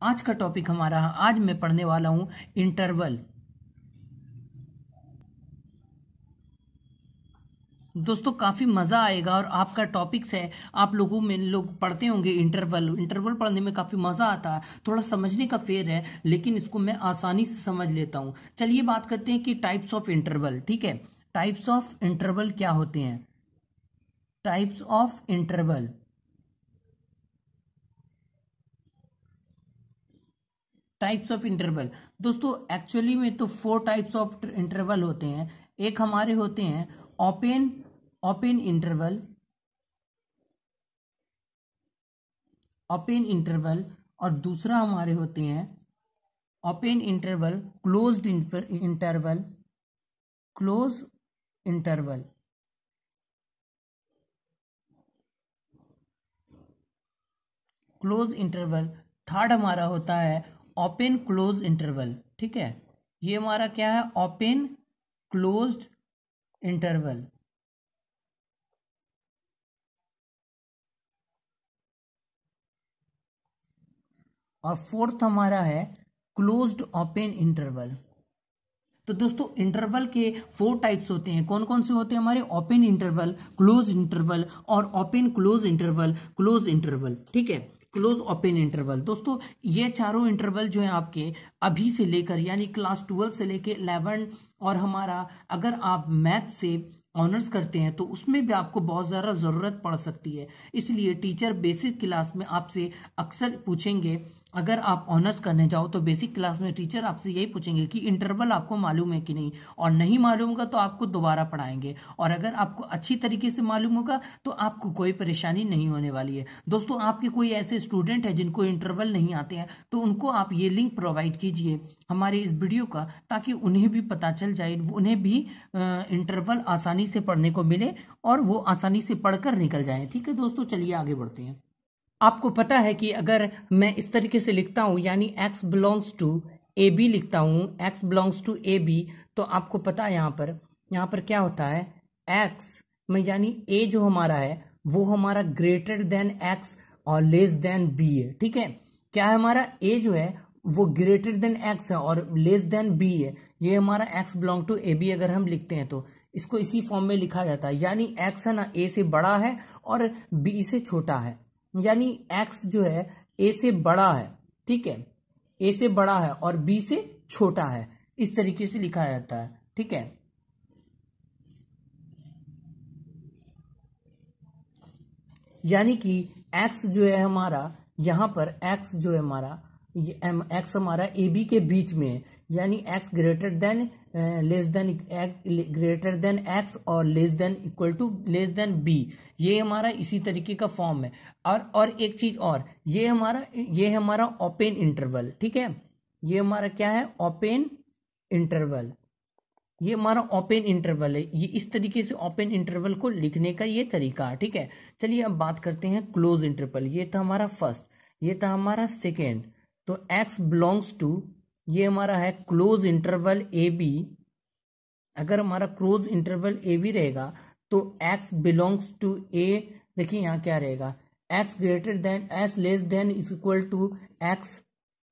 आज का टॉपिक हमारा, आज मैं पढ़ने वाला हूं इंटरवल। दोस्तों काफी मजा आएगा और आपका टॉपिक्स है, आप लोगों में लोग पढ़ते होंगे इंटरवल। इंटरवल पढ़ने में काफी मजा आता है, थोड़ा समझने का फेर है, लेकिन इसको मैं आसानी से समझ लेता हूं। चलिए बात करते हैं कि टाइप्स ऑफ इंटरवल। ठीक है, टाइप्स ऑफ इंटरवल क्या होते हैं? Types of interval, types of interval दोस्तों एक्चुअली में तो 4 टाइप्स ऑफ इंटरवल होते हैं। एक हमारे होते हैं open open interval, open interval, और दूसरा हमारे होते हैं open interval, closed interval, close interval, close interval. Third हमारा होता है ओपन क्लोज इंटरवल। ठीक है, ये हमारा क्या है? Open closed interval. और फोर्थ हमारा है क्लोज्ड ओपन इंटरवल। तो दोस्तों इंटरवल के 4 टाइप्स होते हैं। कौन कौन से होते हैं हमारे? ओपन इंटरवल, क्लोज इंटरवल और open close interval, close interval. ठीक है, क्लोज ओपन इंटरवल। दोस्तों ये चारों इंटरवल जो है आपके अभी से लेकर यानी क्लास 12 से लेकर 11, और हमारा अगर आप मैथ से ऑनर्स करते हैं तो उसमें भी आपको बहुत ज़्यादा ज़रूरत पड़ सकती है। इसलिए टीचर बेसिक क्लास में आपसे अक्सर पूछेंगे, अगर आप ऑनर्स करने जाओ तो बेसिक क्लास में टीचर आपसे यही पूछेंगे कि इंटरवल आपको मालूम है कि नहीं, और नहीं मालूम होगा तो आपको दोबारा पढ़ाएंगे, और अगर आपको अच्छी तरीके से मालूम होगा तो आपको कोई परेशानी नहीं होने वाली है। दोस्तों आपके कोई ऐसे स्टूडेंट है जिनको इंटरवल नहीं आते हैं तो उनको आप ये लिंक प्रोवाइड कीजिए हमारे इस वीडियो का, ताकि उन्हें भी पता चल जाए, उन्हें भी इंटरवल आसानी से पढ़ने को मिले और वो आसानी से पढ़कर निकल जाए। ठीक है दोस्तों, चलिए आगे बढ़ते हैं। आपको पता है कि अगर मैं इस तरीके से लिखता हूं यानी x belongs to a b लिखता हूं, x belongs to a b, तो आपको पता है यहाँ पर क्या होता है? x में यानी a जो हमारा है वो हमारा ग्रेटर देन x और लेस देन b है। ठीक है, क्या है हमारा? a जो है वो ग्रेटर देन x है और लेस देन b है। ये हमारा x belong to a b अगर हम लिखते हैं तो इसको इसी फॉर्म में लिखा जाता है, यानी x है ना a से बड़ा है और b से छोटा है, यानी x जो है a से बड़ा है। ठीक है, a से बड़ा है और b से छोटा है, इस तरीके से लिखा जाता है। ठीक है, यानी कि x जो है हमारा, यहां पर x जो है हमारा, ये x हमारा ए बी के बीच में है, यानी x greater than less than greater than x और less than equal to less than b। ये हमारा इसी तरीके का फॉर्म है। और एक चीज और, ये हमारा ओपन इंटरवल। ठीक है, ये हमारा क्या है? Open interval. ये हमारा ओपन इंटरवल है। ये इस तरीके से ओपन इंटरवल को लिखने का ये तरीका है। ठीक है, चलिए अब बात करते हैं क्लोज इंटरवल। ये था हमारा फर्स्ट, ये था हमारा सेकेंड। तो x बिलोंग्स टू, ये हमारा है क्लोज इंटरवल ए बी। अगर हमारा क्लोज इंटरवल ए बी रहेगा तो x बिलोंग्स टू ए, देखिए यहाँ क्या रहेगा? x greater than s less than is equal to x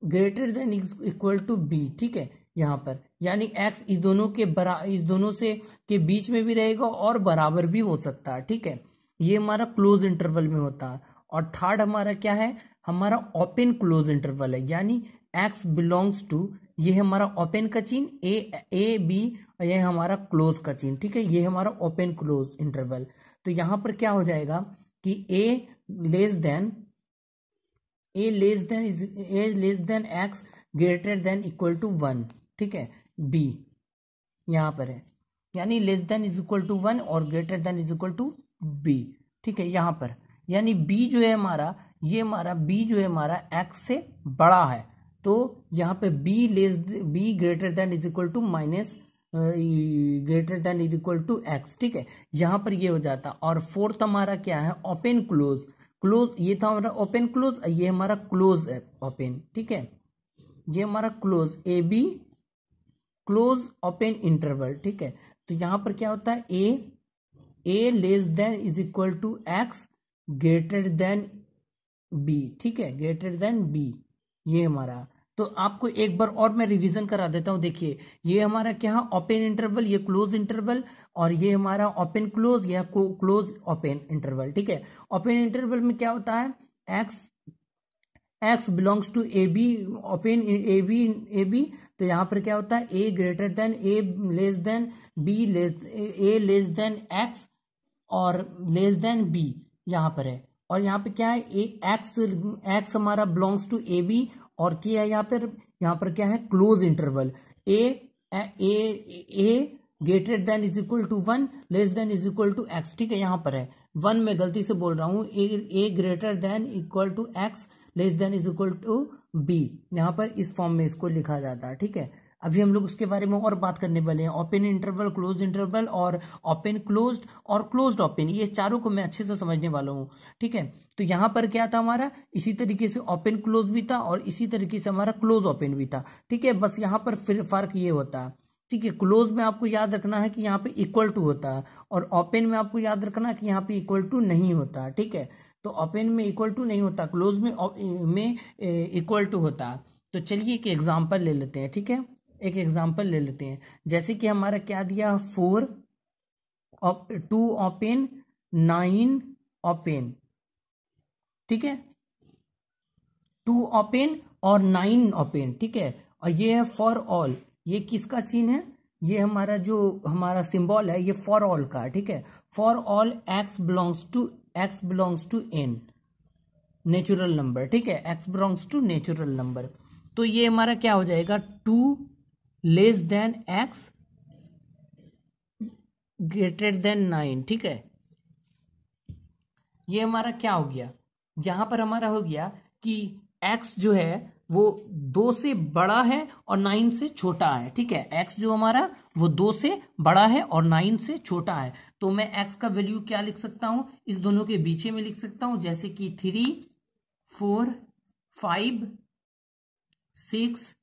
greater than equal to b। ठीक है, यहाँ पर यानी x इस दोनों से के बीच में भी रहेगा और बराबर भी हो सकता है। ठीक है, ये हमारा क्लोज इंटरवल में होता है। और थर्ड हमारा क्या है? हमारा ओपन क्लोज इंटरवल है, यानी x बिलोंग्स टू, ये हमारा ओपन का चिन्ह ए बी, और ये हमारा क्लोज का चिन्ह। ठीक है, ये हमारा ओपन क्लोज इंटरवल। तो यहाँ पर क्या हो जाएगा कि A less than x greater than equal to 1। ठीक है, बी यहाँ पर है, यानी less than is equal to 1 और greater than is equal to B. ठीक है, यहाँ पर यानी बी जो है हमारा, ये हमारा बी जो है हमारा एक्स से बड़ा है, तो यहाँ पे b greater than is equal to minus greater than is equal to x. ठीक है, यहाँ पर ये हो जाता। और फोर्थ हमारा क्या है? Open close. ये था हमारा ओपन क्लोज, ये हमारा क्लोज है ओपन। ठीक है, ये हमारा close A B close open interval. ठीक है, तो यहां पर क्या होता है? A less than is equal to X greater than B. ठीक है, ग्रेटर देन बी, ये हमारा। तो आपको एक बार और मैं रिवीजन करा देता हूं। देखिए ये हमारा क्या है, ओपन इंटरवल, ये क्लोज इंटरवल, और ये हमारा ओपन क्लोज या क्लोज ओपन इंटरवल। ठीक है, ओपन इंटरवल में क्या होता है, x belongs to a b, open a b. तो यहाँ पर क्या होता है, a greater than, a less than b, a less than x और लेस देन बी यहाँ पर है। और यहाँ पे क्या है, एक्स हमारा बिलोंग्स टू ए बी, और क्या है यहाँ पर क्या है, close interval, a greater than is equal to 1, less than is equal to x. ठीक है, यहाँ पर है 1, मैं गलती से बोल रहा हूँ, A greater than equal to X, less than is equal to B. यहाँ पर इस फॉर्म में इसको लिखा जाता है। ठीक है, अभी हम लोग उसके बारे में और बात करने वाले हैं, ओपन इंटरवल, क्लोज इंटरवल और ओपन क्लोज्ड और क्लोज्ड ओपन, ये चारों को मैं अच्छे से समझने वाला हूँ। ठीक है, तो यहाँ पर क्या था हमारा, इसी तरीके से ओपन क्लोज भी था और इसी तरीके से हमारा क्लोज ओपन भी था। ठीक है, बस यहाँ पर फिर फर्क ये होता है। ठीक है, क्लोज में आपको याद रखना है कि यहाँ पे इक्वल टू होता है, और ओपन में आपको याद रखना है कि यहाँ पे इक्वल टू नहीं होता है। ठीक है, तो ओपन में इक्वल टू नहीं होता, क्लोज में इक्वल टू होता है। तो चलिए एक एग्जाम्पल ले लेते हैं। ठीक है, एक एग्जाम्पल ले लेते हैं, जैसे कि हमारा क्या दिया, 4 2 ओपन 9 ओपन। ठीक है, 2 ओपन और 9 ओपन। ठीक है, और ये है फॉर ऑल, ये किसका चिन्ह है, ये हमारा जो हमारा सिंबल है ये फॉर ऑल का। ठीक है, for all x belongs to an natural number. ठीक है, x belongs to natural number. तो ये हमारा क्या हो जाएगा, 2 less than x greater than 9। ठीक है, ये हमारा क्या हो गया, यहां पर हमारा हो गया कि x जो है वो 2 से बड़ा है और 9 से छोटा है। ठीक है, x जो हमारा वो 2 से बड़ा है और 9 से छोटा है। तो मैं x का वैल्यू क्या लिख सकता हूं, इस दोनों के बीच में लिख सकता हूं, जैसे कि 3 4 5 6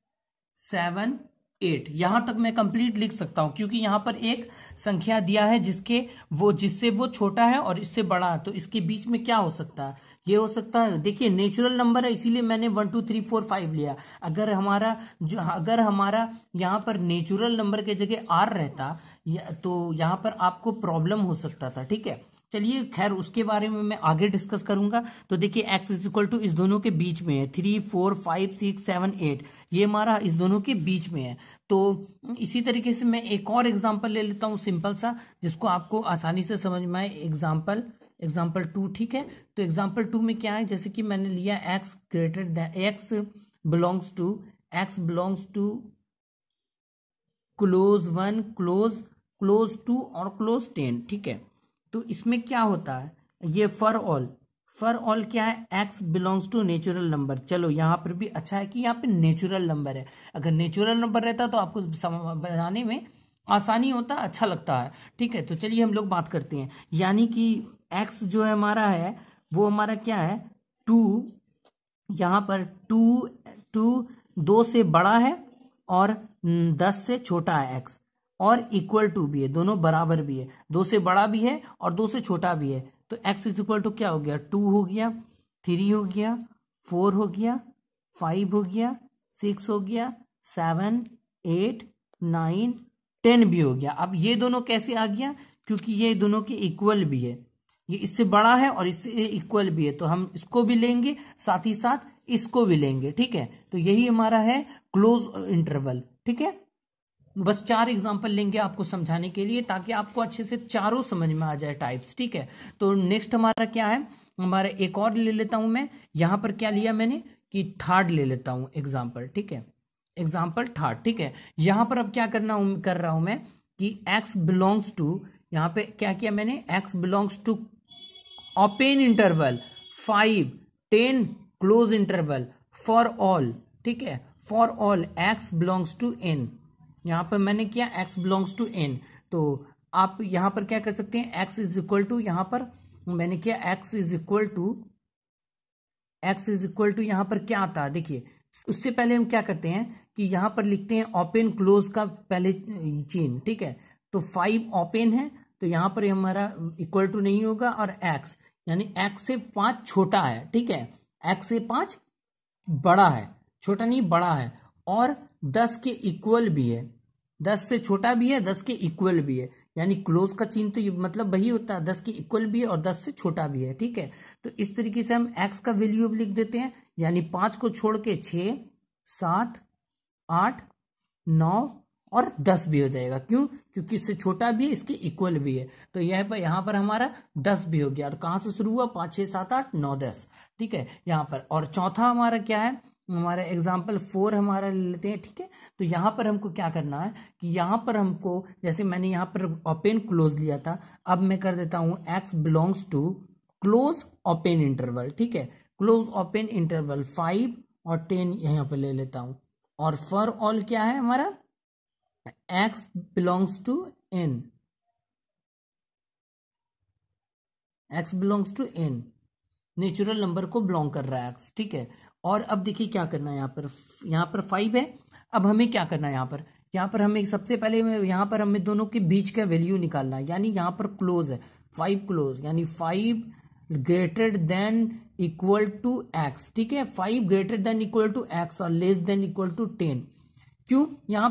7 8, यहां तक मैं कंप्लीट लिख सकता हूं, क्योंकि यहां पर एक संख्या दिया है जिससे वो छोटा है और इससे बड़ा है। तो इसके बीच में क्या हो सकता है, ये हो सकता है, देखिए नेचुरल नंबर है इसीलिए मैंने 1 2 3 4 5 लिया। अगर हमारा यहाँ पर नेचुरल नंबर के जगह आर रहता तो यहाँ पर आपको प्रॉब्लम हो सकता था। ठीक है, चलिए खैर उसके बारे में मैं आगे डिस्कस करूंगा। तो देखिए एक्स इज इक्वल टू इस दोनों के बीच में है, 3 4 5 6 7 8, ये हमारा इस दोनों के बीच में है। तो इसी तरीके से मैं एक और एग्जांपल ले लेता हूं सिंपल सा, जिसको आपको आसानी से समझ में आए। एग्जाम्पल 2। ठीक है, तो एग्जाम्पल 2 में क्या है, जैसे कि मैंने लिया x greater than, x belongs to close 1 close 2 और क्लोज 10। ठीक है, तो इसमें क्या होता है, ये फॉर ऑल क्या है, x belongs to natural number. चलो यहाँ पर भी अच्छा है कि यहाँ पे नेचुरल नंबर है, अगर नेचुरल नंबर रहता तो आपको बनाने में आसानी होता, अच्छा लगता है। ठीक है, तो चलिए हम लोग बात करते हैं, यानी कि एक्स जो है हमारा है वो हमारा क्या है, 2, यहाँ पर 2 से बड़ा है और 10 से छोटा है एक्स, और इक्वल टू भी है, दोनों बराबर भी है, 2 से बड़ा भी है और 2 से छोटा भी है। तो x इज इक्वल टू क्या हो गया, 2 हो गया, 3 हो गया, 4 हो गया, 5 हो गया, 6 हो गया, 7 8 9 10 भी हो गया। अब ये दोनों कैसे आ गया, क्योंकि ये दोनों के इक्वल भी है, ये इससे बड़ा है और इससे इक्वल भी है, तो हम इसको भी लेंगे साथ ही साथ इसको भी लेंगे। ठीक है, तो यही हमारा है क्लोज इंटरवल। ठीक है, बस 4 एग्जांपल लेंगे आपको समझाने के लिए, ताकि आपको अच्छे से चारों समझ में आ जाए टाइप्स। ठीक है, तो नेक्स्ट हमारा क्या है, हमारा एक और ले लेता हूं मैं, यहां पर क्या लिया मैंने कि थर्ड ले लेता हूं एग्जाम्पल। ठीक है, एग्जाम्पल थर्ड। ठीक है, यहां पर अब क्या कर रहा हूं मैं कि x बिलोंग्स टू, यहां पे क्या किया मैंने, x belongs to open interval 5 10 close interval for all. ठीक है, for all x belongs to n, यहां पर मैंने किया x बिलोंग्स टू n। तो आप यहां पर क्या कर सकते हैं, x इज इक्वल टू, यहां पर मैंने किया x इज इक्वल टू यहां पर क्या आता है, देखिए उससे पहले हम क्या करते हैं कि यहां पर लिखते हैं ओपन क्लोज का पहले चिन्ह। ठीक है, तो 5 ओपन है, तो यहां पर हमारा इक्वल टू नहीं होगा, और x यानी x से 5 छोटा है। ठीक है, x से 5 बड़ा है, छोटा नहीं बड़ा है, और 10 के इक्वल भी है, 10 से छोटा भी है, 10 के इक्वल भी है, यानी क्लोज का चिन्ह तो ये मतलब वही होता है, 10 के इक्वल भी है और 10 से छोटा भी है। ठीक है, तो इस तरीके से हम x का वैल्यू अब लिख देते हैं, यानी 5 को छोड़ के 6, 7, 8, 9 और 10 भी हो जाएगा। क्यों? क्योंकि इससे छोटा भी है, इसके इक्वल भी है। तो यहाँ पर हमारा 10 भी हो गया। और कहाँ से शुरू हुआ? 5, 6, 7, 8, 9, 10। ठीक है, यहाँ पर। और चौथा हमारा क्या है? हमारा एग्जाम्पल 4 हमारा ले लेते हैं। ठीक है, तो यहाँ पर हमको क्या करना है कि यहाँ पर हमको, जैसे मैंने यहाँ पर ओपन क्लोज लिया था, अब मैं कर देता हूँ x belongs to close open interval. ठीक है, क्लोज ओपन इंटरवल 5 और 10 यहाँ पर ले लेता हूँ। और फॉर ऑल क्या है हमारा? x belongs to n, x belongs to n, natural number को बिलोंग कर रहा है x। ठीक है, और अब देखिए क्या करना है, यहाँ पर 5 है। अब हमें क्या करना है, यहाँ पर हमें सबसे पहले यहाँ पर हमें दोनों के बीच का वैल्यू निकालना है। यानी यहाँ पर क्लोज है 5 क्लोज, यानी 5 greater than equal to x। ठीक है, 5 greater than equal to x और लेस देन इक्वल टू 10। क्यों? यहाँ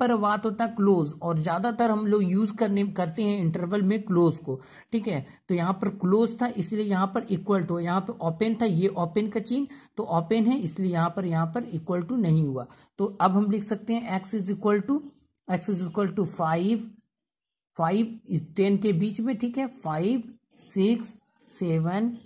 पर बात होता है क्लोज, और ज्यादातर हम लोग यूज करते हैं इंटरवल में क्लोज को। ठीक है, तो यहाँ पर क्लोज था इसलिए यहाँ पर इक्वल टू, यहाँ पर ओपन था, ये ओपन का चिन्ह तो ओपन है, इसलिए यहाँ पर इक्वल टू नहीं हुआ। तो अब हम लिख सकते हैं x इज इक्वल टू 5, 10 के बीच में। ठीक है, 5, 6, 7,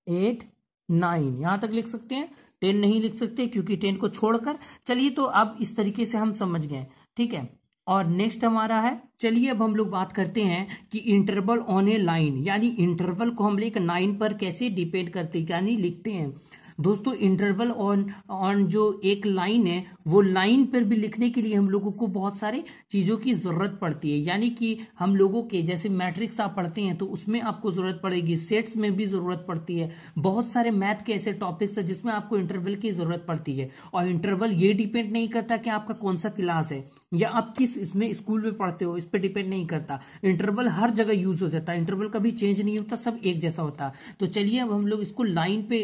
8, 9 यहां तक लिख सकते हैं। 10 नहीं लिख सकते क्योंकि 10 को छोड़कर। चलिए, तो अब इस तरीके से हम समझ गए। ठीक है, और नेक्स्ट हमारा है, चलिए अब हम लोग बात करते हैं कि इंटरवल ऑन ए लाइन, यानी इंटरवल को हम एक लाइन पर कैसे डिपेंड करते हैं, यानी लिखते हैं। दोस्तों, इंटरवल ऑन जो एक लाइन है, वो लाइन पर भी लिखने के लिए हम लोगों को बहुत सारे चीजों की जरूरत पड़ती है। यानी कि हम लोगों के जैसे मैट्रिक्स आप पढ़ते हैं तो उसमें आपको जरूरत पड़ेगी, सेट्स में भी जरूरत पड़ती है, बहुत सारे मैथ के ऐसे टॉपिक्स है जिसमें आपको इंटरवल की जरूरत पड़ती है। और इंटरवल ये डिपेंड नहीं करता कि आपका कौन सा क्लास है या आप किस इसमें स्कूल में पढ़ते हो, इस पर डिपेंड नहीं करता। इंटरवल हर जगह यूज हो जाता है, इंटरवल कभी चेंज नहीं होता, सब एक जैसा होता है। तो चलिए अब हम लोग इसको लाइन पे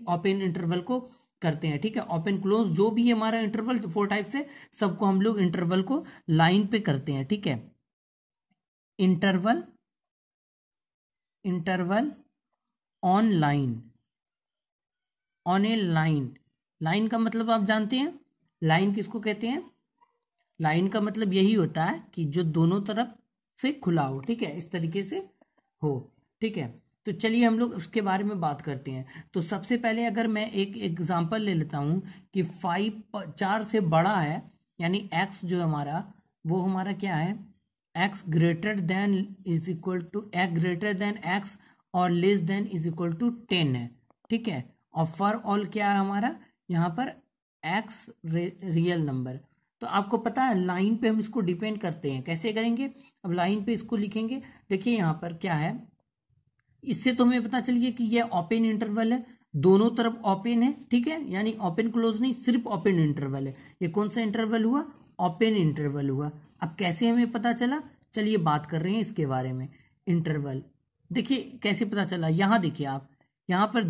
ओपन इंटरवल को करते हैं। ठीक है, ओपन क्लोज जो भी हमारा इंटरवल 4 टाइप से, सबको हम लोग इंटरवल को लाइन पे करते हैं। ठीक है, interval on line, on A line. Line का मतलब आप जानते हैं, लाइन किसको कहते हैं? लाइन का मतलब यही होता है कि जो दोनों तरफ से खुला हो। ठीक है, इस तरीके से हो। ठीक है, तो चलिए हम लोग उसके बारे में बात करते हैं। तो सबसे पहले अगर मैं एक एग्जांपल ले लेता हूं कि 4 से बड़ा है, यानी x जो हमारा, वो हमारा क्या है? x greater than is equal to x greater than x और less than is equal to 10 है। ठीक है, और फॉर ऑल क्या है हमारा? यहाँ पर x रियल नंबर। तो आपको पता है लाइन पे हम इसको डिपेंड करते हैं, कैसे करेंगे? अब लाइन पे इसको लिखेंगे। देखिए यहाँ पर क्या है, इससे तो हमें पता चल गया कि ये ओपन इंटरवल है, दोनों तरफ ओपन है। ठीक है, यानी ओपन क्लोज नहीं, सिर्फ ओपन इंटरवल है। ये कौन सा इंटरवल हुआ? ओपन इंटरवल हुआ। अब कैसे हमें पता चला? चलिए बात कर रहे हैं इसके बारे में। इंटरवल देखिए कैसे पता चला, यहाँ देखिए आप, यहाँ पर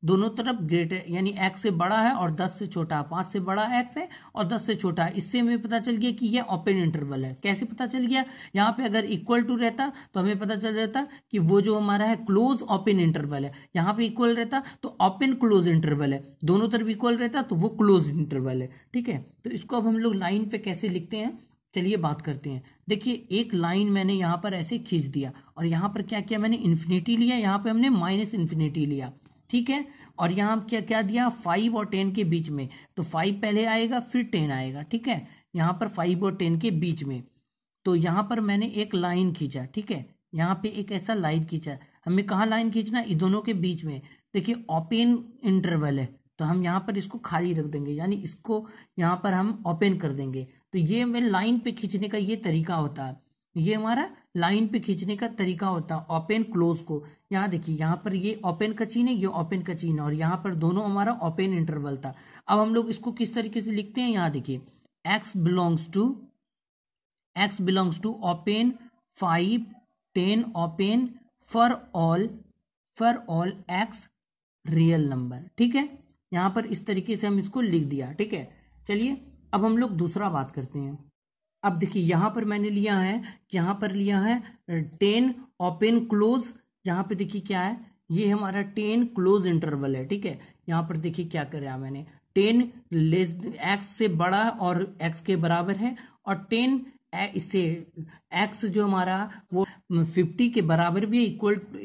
दोनों तरफ ग्रेटर, यानी x से बड़ा है और 10 से छोटा, 5 से बड़ा x है और 10 से छोटा है। इससे हमें पता चल गया कि ये ओपन इंटरवल है। कैसे पता चल गया? यहाँ पे अगर इक्वल टू रहता तो हमें पता चल जाता कि वो जो हमारा है क्लोज ओपन इंटरवल है। यहाँ पे इक्वल रहता तो ओपन क्लोज इंटरवल है, दोनों तरफ इक्वल रहता तो वो क्लोज इंटरवल है। ठीक है, तो इसको अब हम लोग लाइन पे कैसे लिखते हैं, चलिए बात करते हैं। देखिए एक लाइन मैंने यहाँ पर ऐसे खींच दिया और यहाँ पर क्या किया मैंने? इन्फिनिटी लिया, यहाँ पे हमने माइनस इन्फिनिटी लिया। ठीक है, और यहाँ क्या क्या दिया? 5 और 10 के बीच में, तो 5 पहले आएगा फिर 10 आएगा। ठीक है, यहाँ पर 5 और 10 के बीच में, तो यहाँ पर मैंने एक लाइन खींचा। ठीक है, यहाँ पे एक ऐसा लाइन खींचा। हमें कहाँ लाइन खींचना? इन दोनों के बीच में। देखिए ओपन इंटरवल है तो हम यहाँ पर इसको खाली रख देंगे, यानी इसको यहाँ पर हम ओपन कर देंगे। तो ये मेरे लाइन पे खींचने का ये तरीका होता है, ये हमारा लाइन पे खींचने का तरीका होता है ओपन क्लोज को। यहाँ देखिए, यहाँ पर ये ओपन का चिन्ह है, ये ओपन का चिन्ह है, और यहाँ पर दोनों हमारा ओपन इंटरवल था। अब हम लोग इसको किस तरीके से लिखते हैं? यहाँ देखिए, x belongs to open 5, 10 open for all x real number. ठीक है, यहाँ पर इस तरीके से हम इसको लिख दिया, ठीक है। चलिए अब हम लोग दूसरा बात करते हैं। अब देखिए यहाँ पर मैंने लिया है, यहाँ पर लिया है 10 ओपन क्लोज, यहाँ पे देखिए क्या है, ये हमारा 10 क्लोज इंटरवल है, ठीक है। यहाँ पर देखिए क्या कराया मैंने, 10 लेस एक्स से बड़ा और एक्स के बराबर है, और 10 इससे एक्स जो हमारा वो 50 के बराबर भी है,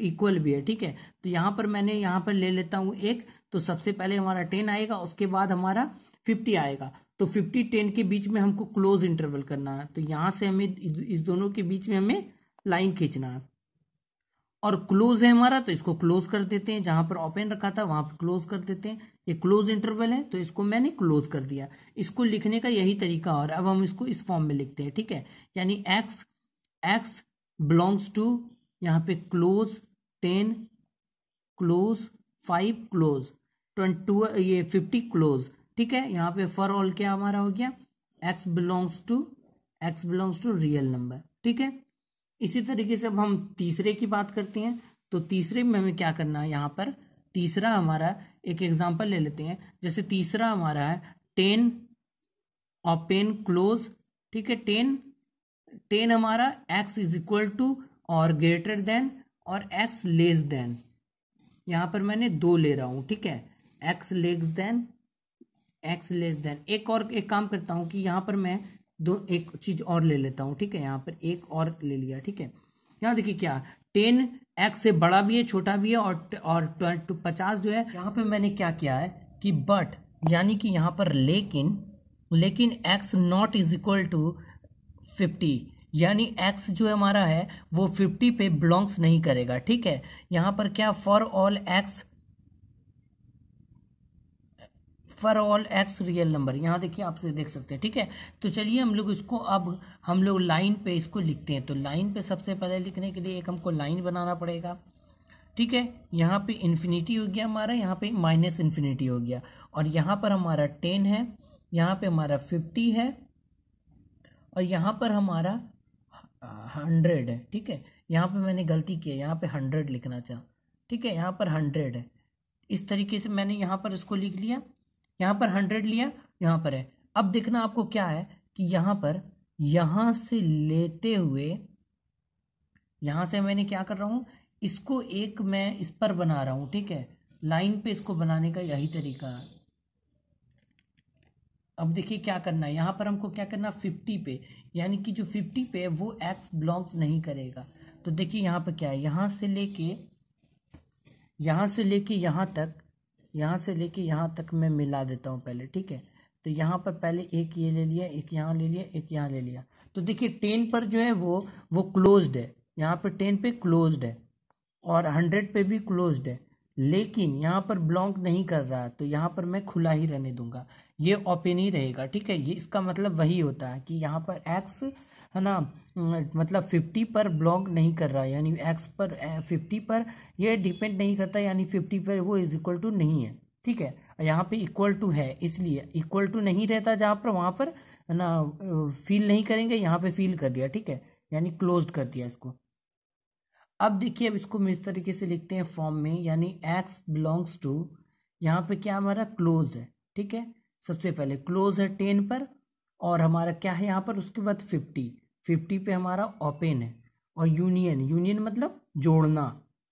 इक्वल भी है, ठीक है। तो यहाँ पर मैंने यहाँ पर ले लेता हूँ एक, तो सबसे पहले हमारा 10 आएगा, उसके बाद हमारा 50 आएगा। तो 50 10 के बीच में हमको क्लोज इंटरवल करना है, तो यहाँ से हमें इस दोनों के बीच में हमें लाइन खींचना है, और क्लोज है हमारा तो इसको क्लोज कर देते हैं, जहां पर ओपन रखा था वहां पर क्लोज कर देते हैं। ये क्लोज इंटरवल है तो इसको मैंने क्लोज कर दिया। इसको लिखने का यही तरीका, और अब हम इसको इस फॉर्म में लिखते हैं, ठीक है। यानी एक्स बिलोंग्स टू, यहाँ पे क्लोज 10 क्लोज 5 क्लोज 22 ये 50 क्लोज, ठीक है। यहाँ पे फॉर ऑल क्या हमारा हो गया, x belongs to real number, ठीक है। इसी तरीके से अब हम तीसरे की बात करते हैं। तो तीसरे में हमें क्या करना है, यहाँ पर तीसरा हमारा एक एग्जांपल ले लेते हैं। जैसे तीसरा हमारा है 10 ओपन क्लोज, ठीक है। 10 हमारा x इज इक्वल टू और ग्रेटर देन और x लेस देन, यहाँ पर मैंने 2 ले रहा हूं, ठीक है। x लेस देन एक काम करता हूं कि यहाँ पर मैं एक चीज और ले लेता हूं, ठीक है। यहाँ पर एक और ले लिया, ठीक है। यहाँ देखिए क्या 10 x से बड़ा भी है, छोटा भी है, और 50 जो है, यहाँ पे मैंने क्या किया है कि बट, यानी कि यहाँ पर लेकिन x not is equal to 50, यानी x जो हमारा है वो 50 पे बिलोंग्स नहीं करेगा, ठीक है। यहाँ पर क्या for all x real number, यहाँ देखिए आपसे देख सकते हैं, ठीक है। तो चलिए हम लोग इसको अब हम लोग लाइन पे इसको लिखते हैं। तो लाइन पे सबसे पहले लिखने के लिए एक हमको लाइन बनाना पड़ेगा, ठीक है। यहाँ पे इन्फिनिटी हो गया हमारा, यहाँ पे माइनस इन्फिनिटी हो गया, और यहाँ पर हमारा 10 है, यहाँ पे हमारा 50 है, और यहाँ पर हमारा 100 है, ठीक है। यहाँ पे मैंने गलती की है, यहाँ पे 100 लिखना चाहा, ठीक है। यहाँ पर 100 है, इस तरीके से मैंने यहाँ पर इसको लिख लिया, यहाँ पर 100 लिया, यहाँ पर है। अब देखना आपको क्या है कि यहाँ पर यहाँ से लेते हुए, यहाँ से मैंने क्या कर रहा हूँ, इसको एक मैं इस पर बना रहा हूँ, ठीक है। लाइन पे इसको बनाने का यही तरीका है। अब देखिए क्या करना है, यहाँ पर हमको क्या करना, 50 पे, यानी कि जो 50 पे है वो x बिलोंग्स नहीं करेगा। तो देखिए यहाँ पर क्या है, यहाँ से लेके यहाँ तक मैं मिला देता हूँ पहले, ठीक है। तो यहाँ पर पहले एक ये ले लिया, एक यहाँ ले लिया, एक यहाँ ले लिया। तो देखिए 10 पर जो है वो क्लोज्ड है, यहाँ पर 10 पे क्लोज्ड है, और 100 पे भी क्लोज्ड है, लेकिन यहाँ पर बिलोंग नहीं कर रहा, तो यहाँ पर मैं खुला ही रहने दूंगा, ये ओपन ही रहेगा, ठीक है। ये इसका मतलब वही होता है कि यहाँ पर x है ना, मतलब 50 पर बिलोंग नहीं कर रहा है, यानी x पर 50 पर ये डिपेंड नहीं करता, यानी 50 पर वो इज इक्वल टू नहीं है, ठीक है। यहाँ पे इक्वल टू है, इसलिए इक्वल टू नहीं रहता जहाँ पर, वहाँ पर है ना फील नहीं करेंगे, यहाँ पे फील कर दिया, ठीक है, यानी क्लोज्ड कर दिया इसको। अब देखिए, अब इसको हम इस तरीके से लिखते हैं फॉर्म में, यानी x बिलोंग्स टू, यहाँ पे क्या हमारा क्लोज है, ठीक है। सबसे पहले क्लोज है 10 पर, और हमारा क्या है यहाँ पर, उसके बाद 50 पे हमारा ओपन है, और यूनियन मतलब जोड़ना,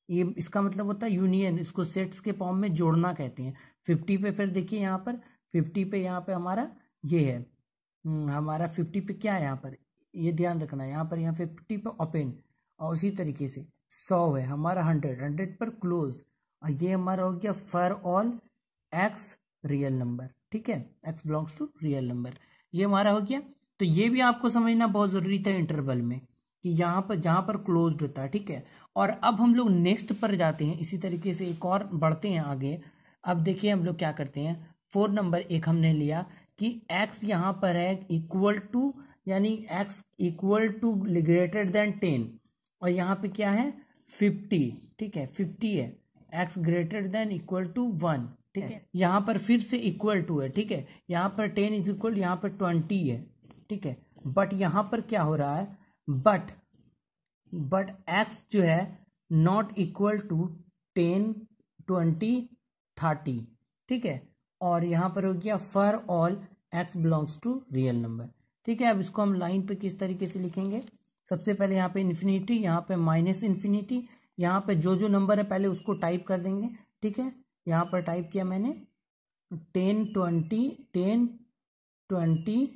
ये इसका मतलब होता है यूनियन, इसको सेट्स के फॉर्म में जोड़ना कहते हैं। 50 पे फिर देखिए यहाँ पर 50 पे यहाँ पे हमारा ये है, हमारा 50 पे क्या है यहाँ पर, ये ध्यान रखना है, यहाँ पर 50 पे ओपन, और उसी तरीके से 100 है हमारा 100 पर क्लोज, और ये हमारा हो गया for all x real number, ठीक है। X belongs to real number, ये हमारा हो गया। तो ये भी आपको समझना बहुत जरूरी था इंटरवल में, कि यहाँ पर जहाँ पर क्लोज्ड होता है, ठीक है। और अब हम लोग नेक्स्ट पर जाते हैं, इसी तरीके से एक और बढ़ते हैं आगे। अब देखिए हम लोग क्या करते हैं, 4 नंबर एक हमने लिया कि x यहाँ पर है इक्वल टू, यानी x equal to greater than 10, और यहाँ पे क्या है 50, ठीक है, 50 है, x greater than equal to 1, ठीक है। यहाँ पर फिर से इक्वल टू है, ठीक है। यहाँ पर 10 इज इक्वल, यहाँ पर 20 है, ठीक है। बट यहाँ पर क्या हो रहा है, बट x जो है नॉट इक्वल टू 10 20 30, ठीक है। और यहाँ पर हो गया for all x belongs to real number. ठीक है, अब इसको हम लाइन पे किस तरीके से लिखेंगे, सबसे पहले यहाँ पे इन्फिनिटी, यहाँ पे माइनस इन्फिनिटी, यहाँ पे जो जो नंबर है पहले उसको टाइप कर देंगे। ठीक है, यहाँ पर टाइप किया मैंने 10 20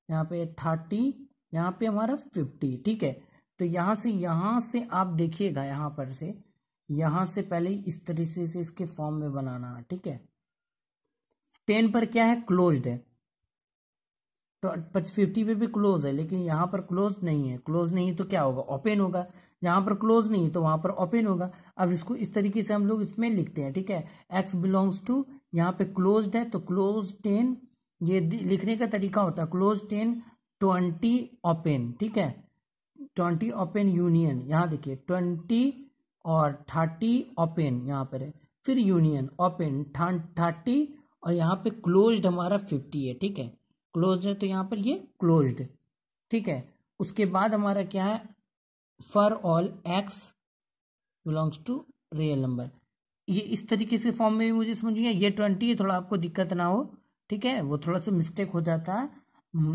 यहाँ पे 30, यहाँ पे हमारा 50। ठीक है, तो यहाँ से आप देखिएगा, यहाँ से पहले इस तरीके से इसके फॉर्म में बनाना है। ठीक है, 10 पर क्या है, क्लोज्ड है, तो 50 पे भी क्लोज है, लेकिन यहाँ पर क्लोज नहीं है। क्लोज नहीं तो क्या होगा, ओपन होगा। जहाँ पर क्लोज नहीं है तो वहां पर ओपन होगा। अब इसको इस तरीके से हम लोग इसमें लिखते हैं। ठीक है, x बिलोंग्स टू, यहाँ पे क्लोज्ड है तो क्लोज 10, ये लिखने का तरीका होता है क्लोज 10 20 ओपन। ठीक है, 20 ओपन यूनियन, यहाँ देखिए 20 और 30 ओपन यहाँ पर है, फिर यूनियन ओपन 30 और यहाँ पे क्लोज्ड हमारा 50 है। ठीक है, क्लोज्ड है तो यहाँ पर ये क्लोज्ड। ठीक है, उसके बाद हमारा क्या है, for all x belongs to real number. ये इस तरीके से फॉर्म में भी मुझे समझ गया। ये 20 है, थोड़ा आपको दिक्कत ना हो। ठीक है, वो थोड़ा सा मिस्टेक हो जाता है,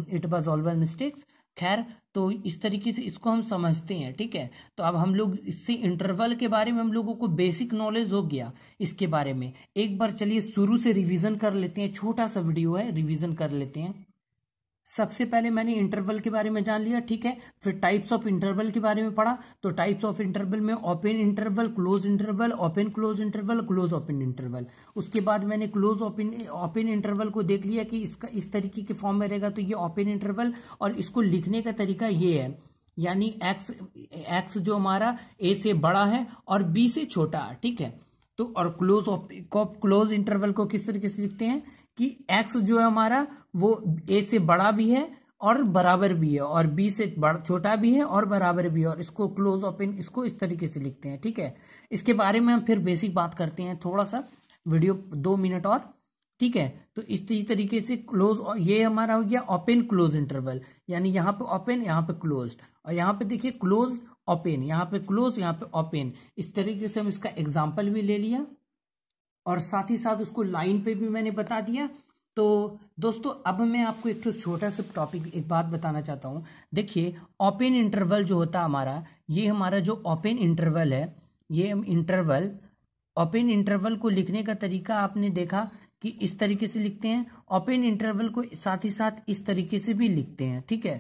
इट वाज ऑलवेज मिस्टेक्स। खैर, तो इस तरीके से इसको हम समझते हैं। ठीक है, तो अब हम लोग इससे इंटरवल के बारे में हम लोगों को बेसिक नॉलेज हो गया इसके बारे में। एक बार चलिए शुरू से रिवीजन कर लेते हैं, छोटा सा वीडियो है, रिवीजन कर लेते हैं। सबसे पहले मैंने इंटरवल के बारे में जान लिया। ठीक है, फिर टाइप्स ऑफ इंटरवल के बारे में पढ़ा। तो टाइप्स ऑफ इंटरवल में open interval, close interval, open close interval, close open interval. उसके बाद मैंने क्लोज ओपन इंटरवल को देख लिया कि इसका इस तरीके के फॉर्म में रहेगा, तो ये ओपन इंटरवल, और इसको लिखने का तरीका ये है, यानी एक्स जो हमारा ए से बड़ा है और बी से छोटा है। ठीक है, तो और क्लोज इंटरवल को किस तरीके से लिखते हैं कि x जो है हमारा वो a से बड़ा भी है और बराबर भी है, और b से छोटा भी है और बराबर भी है, और इसको क्लोज ओपन, इसको इस तरीके से लिखते हैं। ठीक है, इसके बारे में हम फिर बेसिक बात करते हैं, थोड़ा सा वीडियो 2 मिनट और। ठीक है, तो इस तरीके से क्लोज, ये हमारा हो गया ओपन क्लोज इंटरवल, यानी यहाँ पे ओपन, यहाँ पे क्लोज, और यहाँ पे देखिए क्लोज ओपन, यहाँ पे क्लोज, यहाँ पे ओपन। इस तरीके से हम इसका एग्जाम्पल भी ले लिया और साथ ही साथ उसको लाइन पे भी मैंने बता दिया। तो दोस्तों, अब मैं आपको एक छोटा सा टॉपिक, एक बात बताना चाहता हूँ। देखिए, ओपन इंटरवल जो होता है हमारा, ये हमारा जो ओपन इंटरवल है, ये इंटरवल, ओपन इंटरवल को लिखने का तरीका आपने देखा कि इस तरीके से लिखते हैं। ओपन इंटरवल को साथ ही साथ इस तरीके से भी लिखते हैं। ठीक है,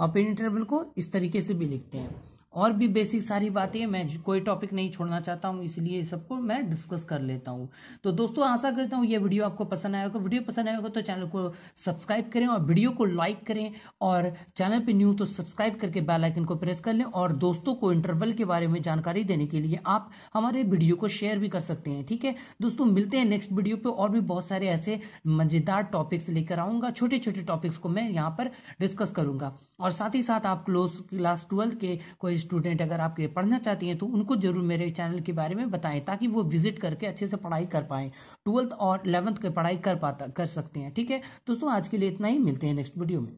ओपन इंटरवल को इस तरीके से भी लिखते हैं। और भी बेसिक सारी बातें, मैं कोई टॉपिक नहीं छोड़ना चाहता हूं, इसलिए सबको मैं डिस्कस कर लेता हूं। तो दोस्तों, आशा करता हूं ये वीडियो आपको पसंद आया होगा। वीडियो पसंद आया होगा तो चैनल को सब्सक्राइब करें और वीडियो को लाइक करें, और चैनल पे न्यू तो सब्सक्राइब करके बेल आइकन को प्रेस कर लें। और दोस्तों को इंटरवल के बारे में जानकारी देने के लिए आप हमारे वीडियो को शेयर भी कर सकते हैं। ठीक है दोस्तों, मिलते हैं नेक्स्ट वीडियो पे, और भी बहुत सारे ऐसे मजेदार टॉपिक्स लेकर आऊंगा। छोटे छोटे टॉपिक्स को मैं यहाँ पर डिस्कस करूंगा, और साथ ही साथ आप क्लास 12 के कोई स्टूडेंट अगर आपके पढ़ना चाहती हैं तो उनको जरूर मेरे चैनल के बारे में बताएं, ताकि वो विजिट करके अच्छे से पढ़ाई कर पाएं, 12th और 11th की पढ़ाई कर सकते हैं। ठीक है दोस्तों, आज के लिए इतना ही, मिलते हैं नेक्स्ट वीडियो में।